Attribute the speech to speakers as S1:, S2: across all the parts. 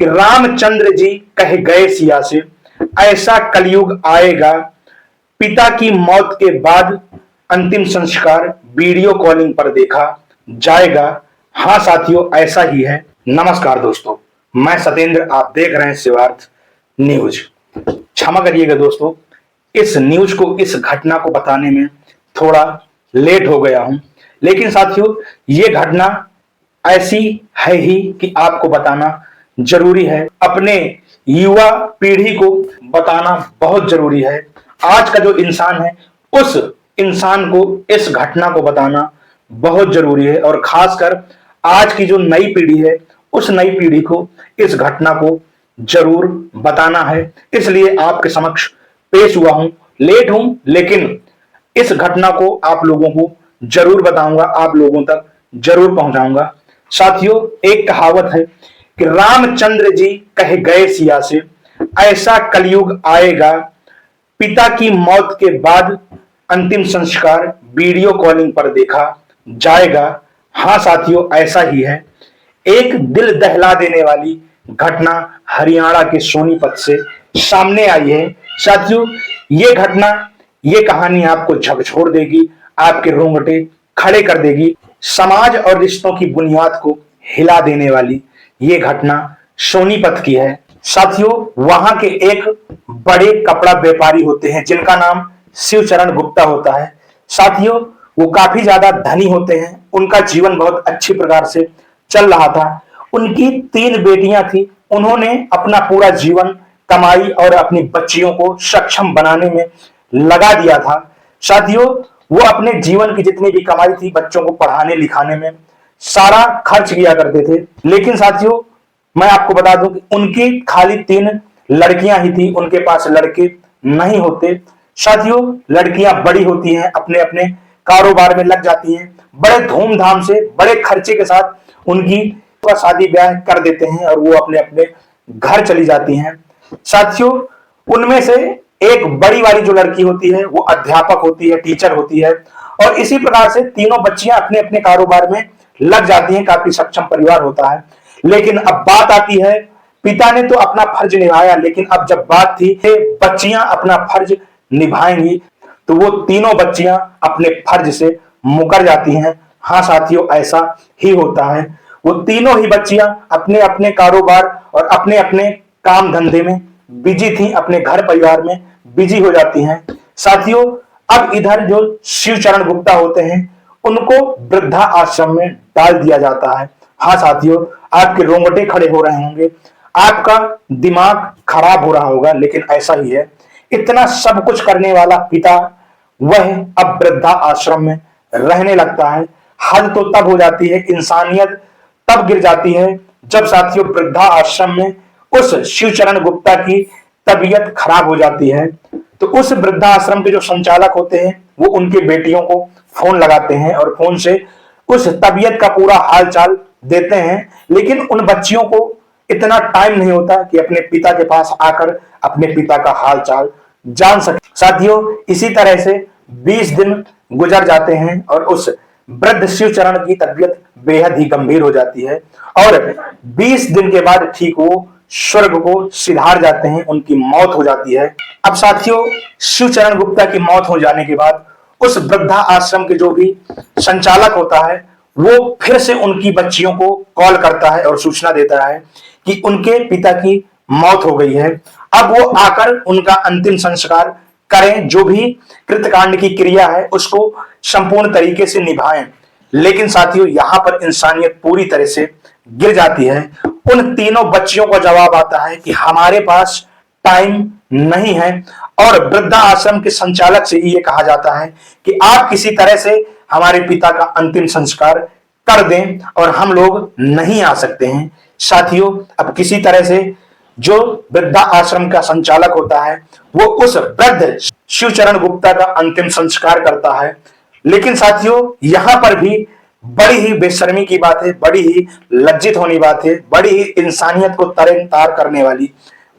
S1: कि रामचंद्र जी कह गए सिया से, ऐसा कलयुग आएगा, पिता की मौत के बाद अंतिम संस्कार वीडियो कॉलिंग पर देखा जाएगा। हाँ साथियों, ऐसा ही है। नमस्कार दोस्तों, मैं सत्येंद्र, आप देख रहे हैं शिवार्थ न्यूज। क्षमा करिएगा दोस्तों, इस न्यूज को, इस घटना को बताने में थोड़ा लेट हो गया हूं, लेकिन साथियों ये घटना ऐसी है ही कि आपको बताना जरूरी है। अपने युवा पीढ़ी को बताना बहुत जरूरी है। आज का जो इंसान है, उस इंसान को इस घटना को बताना बहुत जरूरी है, और खासकर आज की जो नई पीढ़ी है, उस नई पीढ़ी को इस घटना को जरूर बताना है। इसलिए आपके समक्ष पेश हुआ हूं। लेट हूं, लेकिन इस घटना को आप लोगों को जरूर बताऊंगा, आप लोगों तक जरूर पहुंचाऊंगा। साथियों, एक कहावत है कि रामचंद्र जी कह गए सिया से, ऐसा कलयुग आएगा, पिता की मौत के बाद अंतिम संस्कार वीडियो कॉलिंग पर देखा जाएगा। हाँ साथियों, ऐसा ही है। एक दिल दहला देने वाली घटना हरियाणा के सोनीपत से सामने आई है। साथियों, ये घटना, ये कहानी आपको झकझोर देगी, आपके रोंगटे खड़े कर देगी। समाज और रिश्तों की बुनियाद को हिला देने वाली ये घटना सोनीपत की है। साथियों, वहां के एक बड़े कपड़ा व्यापारी होते हैं जिनका नाम शिवचरण गुप्ता होता है। साथियों, वो काफी ज्यादा धनी होते हैं, उनका जीवन बहुत अच्छी प्रकार से चल रहा था। उनकी 3 बेटियां थी। उन्होंने अपना पूरा जीवन कमाई और अपनी बच्चियों को सक्षम बनाने में लगा दिया था। साथियों, वो अपने जीवन की जितनी भी कमाई थी, बच्चों को पढ़ाने लिखाने में सारा खर्च किया करते थे। लेकिन साथियों, मैं आपको बता दूं कि उनकी खाली 3 लड़कियां ही थी, उनके पास लड़के नहीं होते। साथियों, लड़कियां बड़ी होती हैं, अपने अपने कारोबार में लग जाती हैं, बड़े धूमधाम से, बड़े खर्चे के साथ उनकी शादी ब्याह कर देते हैं और वो अपने अपने घर चली जाती हैं। साथियों, उनमें से एक बड़ी वाली जो लड़की होती है, वो अध्यापक होती है, टीचर होती है, और इसी प्रकार से तीनों बच्चियां अपने अपने कारोबार में लग जाती हैं। काफी सक्षम परिवार होता है। लेकिन अब बात आती है, पिता ने तो अपना फर्ज निभाया, लेकिन अब जब बात थी कि बच्चियां अपना फर्ज निभाएंगी, तो वो तीनों बच्चियां अपने फर्ज से मुकर जाती हैं। हाँ साथियों, ऐसा ही होता है। वो तीनों ही बच्चियां अपने अपने कारोबार और अपने अपने काम धंधे में बिजी थी, अपने घर परिवार में बिजी हो जाती हैं। साथियों, अब इधर जो शिवचरण गुप्ता होते हैं, उनको वृद्धा आश्रम में डाल दिया जाता है। हाँ साथियों, आपके रोंगटे खड़े हो रहे होंगे, आपका दिमाग खराब हो रहा होगा, लेकिन ऐसा ही है। इतना सब कुछ करने वाला पिता, वह अब वृद्धा आश्रम में रहने लगता है। हद तो तब हो जाती है, इंसानियत तब गिर जाती है, जब साथियों वृद्धा आश्रम में उस शिवचरण गुप्ता की तबीयत खराब हो जाती है। तो उस वृद्धा आश्रम के जो संचालक होते हैं, वो उनके बेटियों को फोन लगाते हैं और फोन से उस तबीयत का पूरा हाल चाल देते हैं। लेकिन उन बच्चियों को इतना टाइम नहीं होता कि अपने पिता के पास आकर अपने पिता का हाल चाल जान सके। साथियों, इसी तरह से 20 दिन गुजर जाते हैं और उस वृद्ध शिवचरण की तबीयत बेहद ही गंभीर हो जाती है, और 20 दिन के बाद ठीक वो स्वर्ग को सिधार जाते हैं, उनकी मौत हो जाती है। अब साथियों, शिवचरण गुप्ता की मौत हो जाने के बाद उस वृद्धा आश्रम के जो भी संचालक होता है, वो फिर से उनकी बच्चियों को कॉल करता है और सूचना देता है कि उनके पिता की मौत हो गई है। अब वो आकर उनका अंतिम संस्कार करें, जो भी कृतकांड की क्रिया है उसको संपूर्ण तरीके से निभाएं। लेकिन साथियों, यहां पर इंसानियत पूरी तरह से गिर जाती है। उन तीनों बच्चियों का जवाब आता है कि हमारे पास टाइम नहीं है, और वृद्धा आश्रम के संचालक से ये कहा जाता है कि आप किसी तरह से हमारे पिता का अंतिम संस्कार कर दें, और हम लोग नहीं आ सकते हैं। साथियों, अब किसी तरह से जो वृद्धा आश्रम का संचालक होता है, वो उस वृद्ध शिवचरण गुप्ता का अंतिम संस्कार करता है। लेकिन साथियों, यहां पर भी बड़ी ही बेशर्मी की बात है, बड़ी ही लज्जित होने बात है, बड़ी ही इंसानियत को तरेनतार करने वाली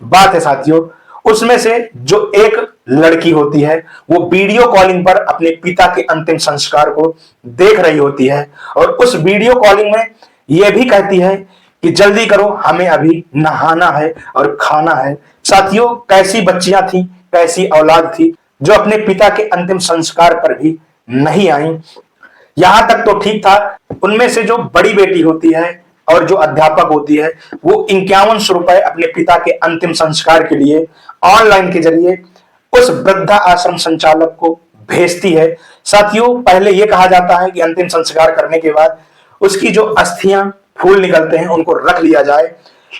S1: बात है। साथियों, उसमें से जो एक लड़की होती है, वो वीडियो कॉलिंग पर अपने पिता के अंतिम संस्कार को देख रही होती है, और उस वीडियो कॉलिंग में यह भी कहती है कि जल्दी करो, हमें अभी नहाना है और खाना है। साथियों, कैसी बच्चियां थी, कैसी औलाद थी जो अपने पिता के अंतिम संस्कार पर भी नहीं आई। यहां तक तो ठीक था, उनमें से जो बड़ी बेटी होती है और जो अध्यापक होती है वो 5100 रुपए अपने पिता के अंतिम संस्कार के लिए ऑनलाइन के जरिए उस वृद्धा आश्रम संचालक को भेजती है। साथियों, पहले यह कहा जाता है कि अंतिम संस्कार करने के बाद उसकी जो अस्थियां, फूल निकलते हैं, उनको रख लिया जाए,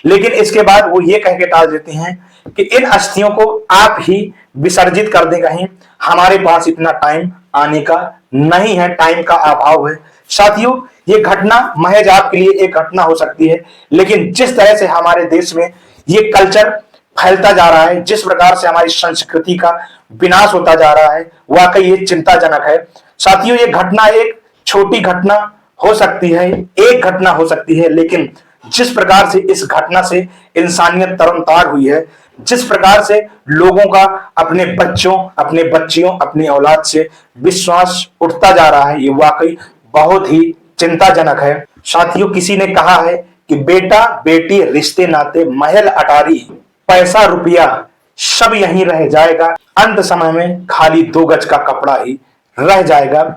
S1: लेकिन इसके बाद वो ये कह के टाल देते हैं कि इन अस्थियों को आप ही विसर्जित कर दें कहीं, हमारे पास इतना टाइम आने का नहीं है, टाइम का अभाव है। साथियों, ये घटना महज आपके लिए एक घटना हो सकती है, लेकिन जिस तरह से हमारे देश में ये कल्चर फैलता जा रहा है, जिस प्रकार से हमारी संस्कृति का विनाश होता जा रहा है, वाकई ये चिंताजनक है। साथियों, ये घटना एक छोटी घटना हो सकती है, एक घटना हो सकती है, लेकिन जिस प्रकार से इस घटना से इंसानियत तरनतार हुई है, जिस प्रकार से लोगों का अपने बच्चों, अपने बच्चियों, अपनी औलाद से विश्वास उठता जा रहा है, ये वाकई बहुत ही चिंताजनक है। साथियों, किसी ने कहा है कि बेटा बेटी रिश्ते नाते महल अटारी, पैसा रुपया सब यहीं रह जाएगा, अंत समय में खाली 2 गज का कपड़ा ही रह जाएगा।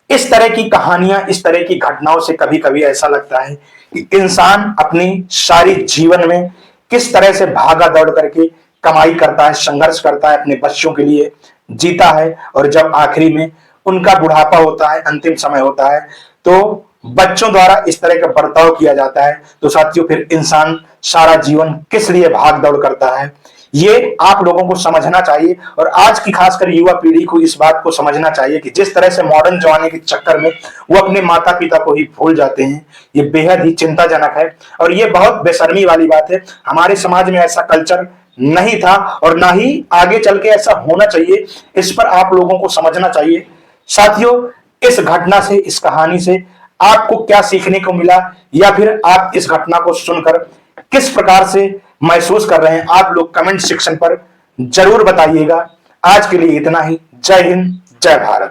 S1: इस तरह की कहानियां, इस तरह की घटनाओं से कभी कभी ऐसा लगता है कि इंसान अपनी सारी जीवन में किस तरह से भागा दौड़ करके कमाई करता है, संघर्ष करता है, अपने बच्चों के लिए जीता है, और जब आखिरी में उनका बुढ़ापा होता है, अंतिम समय होता है, तो बच्चों द्वारा इस तरह का बर्ताव किया जाता है, तो साथियों फिर इंसान सारा जीवन किस लिए भाग दौड़ करता है, ये आप लोगों को समझना चाहिए। और आज की खासकर युवा पीढ़ी को इस बात को समझना चाहिए कि जिस तरह से मॉडर्न जमाने के चक्कर में वो अपने माता पिता को ही भूल जाते हैं, ये बेहद ही चिंताजनक है और ये बहुत बेशर्मी वाली बात है। हमारे समाज में ऐसा कल्चर नहीं था और ना ही आगे चल के ऐसा होना चाहिए, इस पर आप लोगों को समझना चाहिए। साथियों, इस घटना से, इस कहानी से आपको क्या सीखने को मिला, या फिर आप इस घटना को सुनकर किस प्रकार से महसूस कर रहे हैं, आप लोग कमेंट सेक्शन पर जरूर बताइएगा। आज के लिए इतना ही। जय हिंद, जय भारत।